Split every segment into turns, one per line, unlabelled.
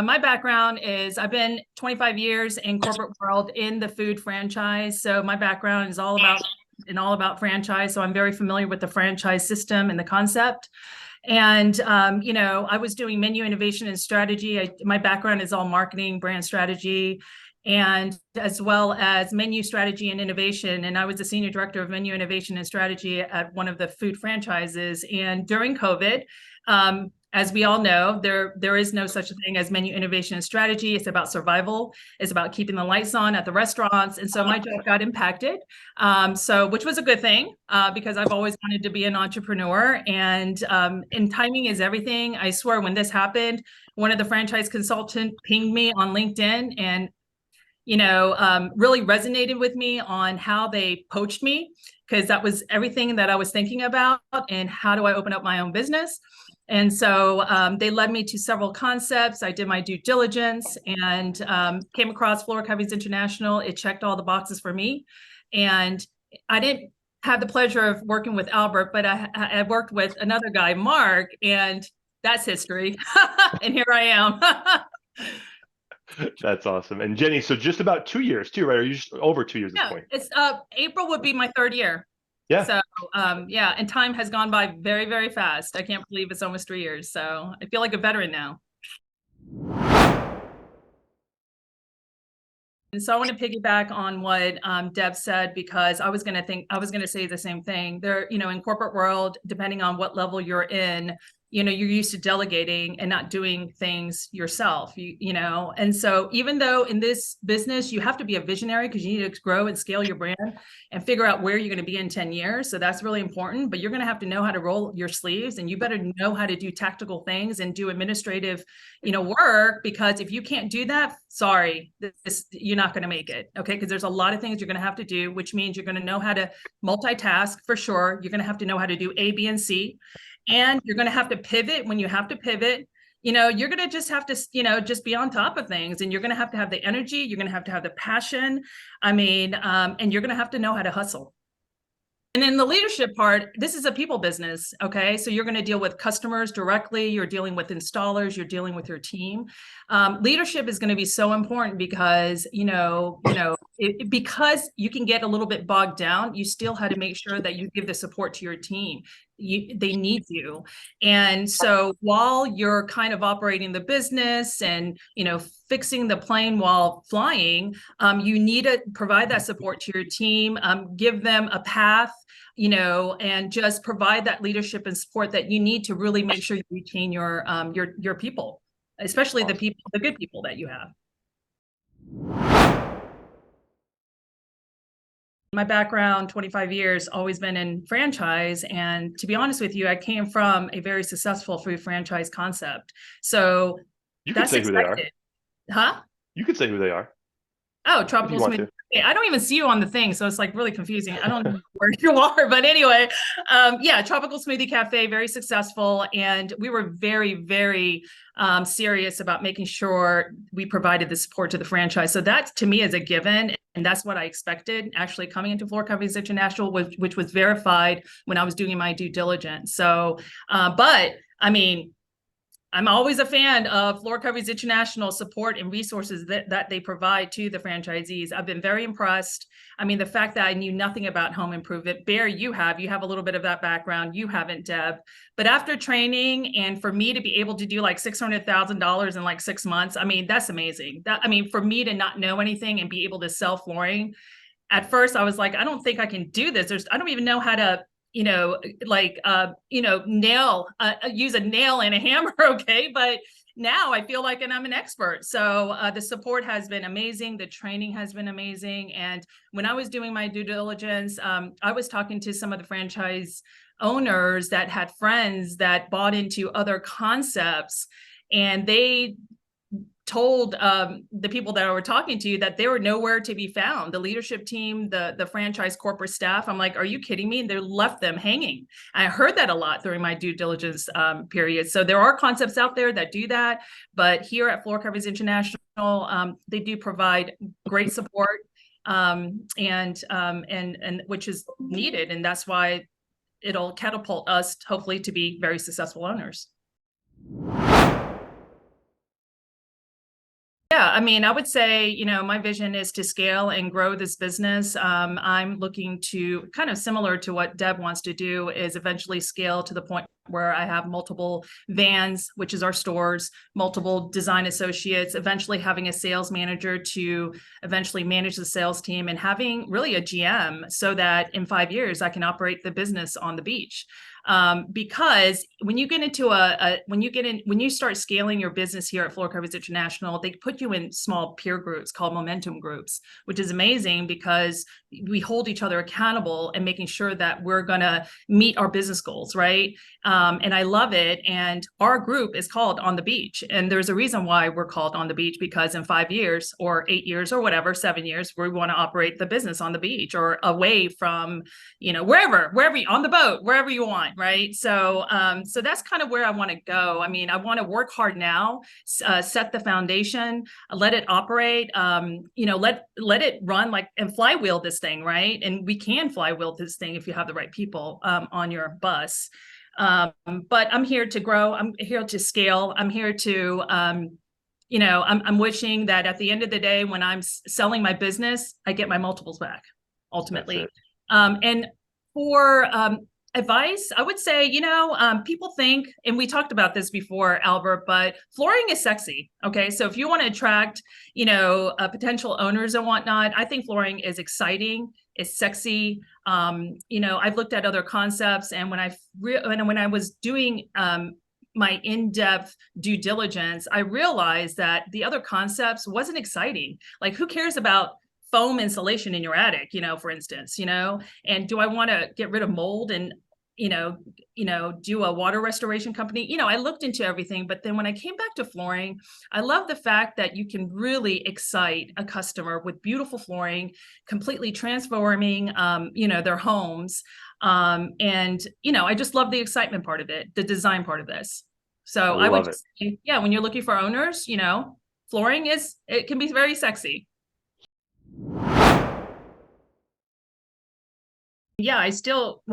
My background is I've been 25 years in corporate world in the food franchise. So my background is all about franchise. So I'm very familiar with the franchise system and the concept. And I was doing menu innovation and strategy. My background is all marketing, brand strategy, and as well as menu strategy and innovation. And I was the senior director of menu innovation and strategy at one of the food franchises. And during COVID, as we all know, there is no such a thing as menu innovation and strategy. It's about survival. It's about keeping the lights on at the restaurants. And so my job got impacted. Which was a good thing because I've always wanted to be an entrepreneur, and timing is everything. I swear, when this happened, one of the franchise consultants pinged me on LinkedIn and really resonated with me on how they poached me, because that was everything that I was thinking about, and how do I open up my own business? And so they led me to several concepts. I did my due diligence and came across Floor Covey's International. It checked all the boxes for me. And I didn't have the pleasure of working with Albert, but I worked with another guy, Mark, and that's history. And here I am.
That's awesome. And Jenny, so just about 2 years too, right? Are you just over 2 years at this point?
It's April would be my third year.
Yeah.
So yeah, and time has gone by very, very fast. I can't believe it's almost 3 years. So I feel like a veteran now. And so I want to piggyback on what Deb said, because I was going to say the same thing. There, in corporate world, depending on what level you're in, you're used to delegating and not doing things yourself, and so even though in this business you have to be a visionary, because you need to grow and scale your brand and figure out where you're going to be in 10 years. So that's really important, but you're going to have to know how to roll your sleeves, and you better know how to do tactical things and do administrative, work, because if you can't do that, sorry, you're not going to make it. Okay. Because there's a lot of things you're going to have to do, which means you're going to know how to multitask for sure. You're going to have to know how to do A, B, and C. And you're going to have to pivot when you have to pivot. You're going to just have to, just be on top of things, and you're going to have the energy. You're going to have the passion. And you're going to have to know how to hustle. And then the leadership part, this is a people business, okay? So you're going to deal with customers directly. You're dealing with installers. You're dealing with your team. Leadership is going to be so important because, because you can get a little bit bogged down. You still had to make sure that you give the support to your team. They need you. And so while you're kind of operating the business and, fixing the plane while flying, you need to provide that support to your team, give them a path, and just provide that leadership and support that you need to really make sure you retain your people, especially the good people that you have. My background, 25 years, always been in franchise. And to be honest with you, I came from a very successful food franchise concept. So
you could say
expected.
who they are.
Huh?
You could say who they are.
Oh, Tropical Smoothie. I don't even see you on the thing, so it's like really confusing. I don't know where you are, but anyway, yeah, Tropical Smoothie Cafe, very successful, and we were very, very serious about making sure we provided the support to the franchise. So that to me is a given, and that's what I expected. Actually, coming into Floor Covey's International, which was verified when I was doing my due diligence. So, but I mean, I'm always a fan of Floor Covey's International support and resources that they provide to the franchisees. I've been very impressed. I mean, the fact that I knew nothing about home improvement. Bear, you have a little bit of that background. You haven't, Deb. But after training, and for me to be able to do like $600,000 in like 6 months, I mean, that's amazing. For me to not know anything and be able to sell flooring, at first I was like, I don't think I can do this. I don't even know how to use a nail and a hammer. Okay. But now I feel like, and I'm an expert. So the support has been amazing. The training has been amazing. And when I was doing my due diligence, I was talking to some of the franchise owners that had friends that bought into other concepts, and they told the people that I were talking to that they were nowhere to be found. The leadership team, the franchise corporate staff. I'm like, are you kidding me? And they left them hanging. I heard that a lot during my due diligence period. So there are concepts out there that do that, but here at Floor Covey's International, they do provide great support, and which is needed, and that's why it'll catapult us hopefully to be very successful owners. Yeah, I mean, I would say, my vision is to scale and grow this business. I'm looking to kind of similar to what Deb wants to do is eventually scale to the point where I have multiple vans, which is our stores, multiple design associates, eventually having a sales manager to eventually manage the sales team and having really a GM so that in 5 years I can operate the business on the beach. Because when you get into when you start scaling your business here at Floor Covers International, they put you in small peer groups called momentum groups, which is amazing because we hold each other accountable and making sure that we're going to meet our business goals, right? And I love it. And our group is called On the Beach. And there's a reason why we're called On the Beach, because in 5 years or 8 years or whatever, 7 years, we want to operate the business on the beach or away from, wherever you, on the boat, wherever you want, right? So that's kind of where I want to go. I mean, I want to work hard now, set the foundation, let it operate, let it run like, and flywheel this thing, right? And we can flywheel this thing if you have the right people on your bus. But I'm here to grow. I'm here to scale. I'm here to, I'm wishing that at the end of the day, when I'm selling my business, I get my multiples back ultimately. And for advice, I would say, people think, and we talked about this before, Albert, but flooring is sexy. Okay. So if you want to attract, potential owners and whatnot, I think flooring is exciting. It's sexy. I've looked at other concepts, and when I was doing my in-depth due diligence, I realized that the other concepts wasn't exciting. Like, who cares about foam insulation in your attic, for instance, and do I want to get rid of mold and, do a water restoration company? I looked into everything, but then when I came back to flooring, I love the fact that you can really excite a customer with beautiful flooring, completely transforming, their homes. And, I just love the excitement part of it, the design part of this. So I would just say, yeah, when you're looking for owners, flooring it can be very sexy. Yeah, sometimes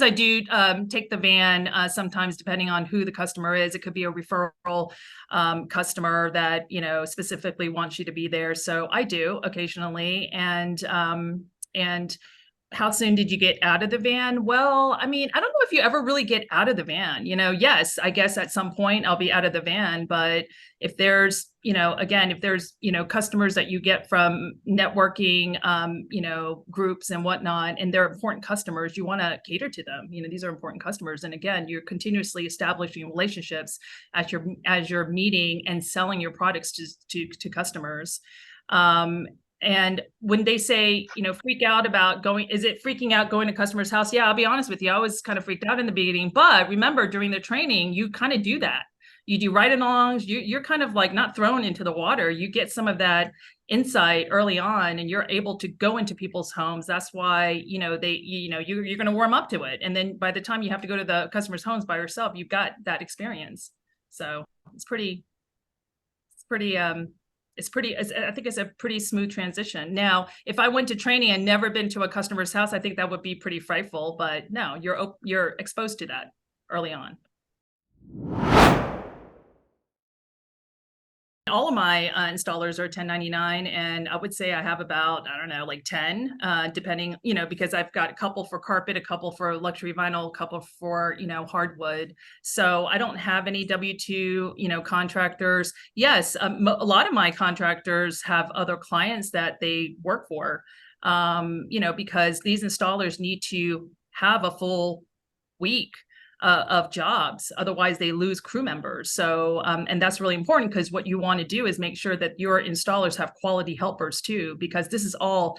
I do take the van, sometimes depending on who the customer is. It could be a referral customer that, specifically wants you to be there. So I do occasionally. And how soon did you get out of the van? Well, I mean, I don't know if you ever really get out of the van. Yes, I guess at some point I'll be out of the van, but if there's, customers that you get from networking, groups and whatnot, and they're important customers, you want to cater to them. These are important customers. And again, you're continuously establishing relationships as you're meeting and selling your products to customers. And when they say, freak out about is it freaking out going to customer's house? Yeah, I'll be honest with you. I was kind of freaked out in the beginning, but remember, during the training, you kind of do that. You do ride-alongs. You're kind of like not thrown into the water. You get some of that insight early on, and you're able to go into people's homes. That's why, you're going to warm up to it. And then by the time you have to go to the customer's homes by yourself, you've got that experience. So I think it's a pretty smooth transition. Now, if I went to training and never been to a customer's house, I think that would be pretty frightful, but no, you're exposed to that early on. All of my installers are 1099, and I would say I have about, I don't know, like 10, depending, because I've got a couple for carpet, a couple for luxury vinyl, a couple for, hardwood. So I don't have any W-2, contractors. Yes, a lot of my contractors have other clients that they work for, because these installers need to have a full week of jobs. Otherwise, they lose crew members. So, and that's really important, because what you want to do is make sure that your installers have quality helpers too, because this is all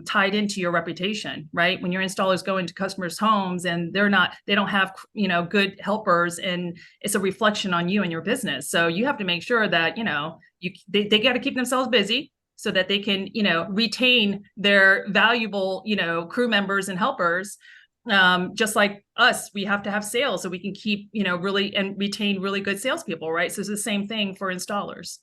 tied into your reputation, right? When your installers go into customers' homes and they don't have, good helpers, and it's a reflection on you and your business. So you have to make sure that, they got to keep themselves busy so that they can, retain their valuable, crew members and helpers. Just like us, we have to have sales so we can keep, really and retain really good salespeople, right? So it's the same thing for installers.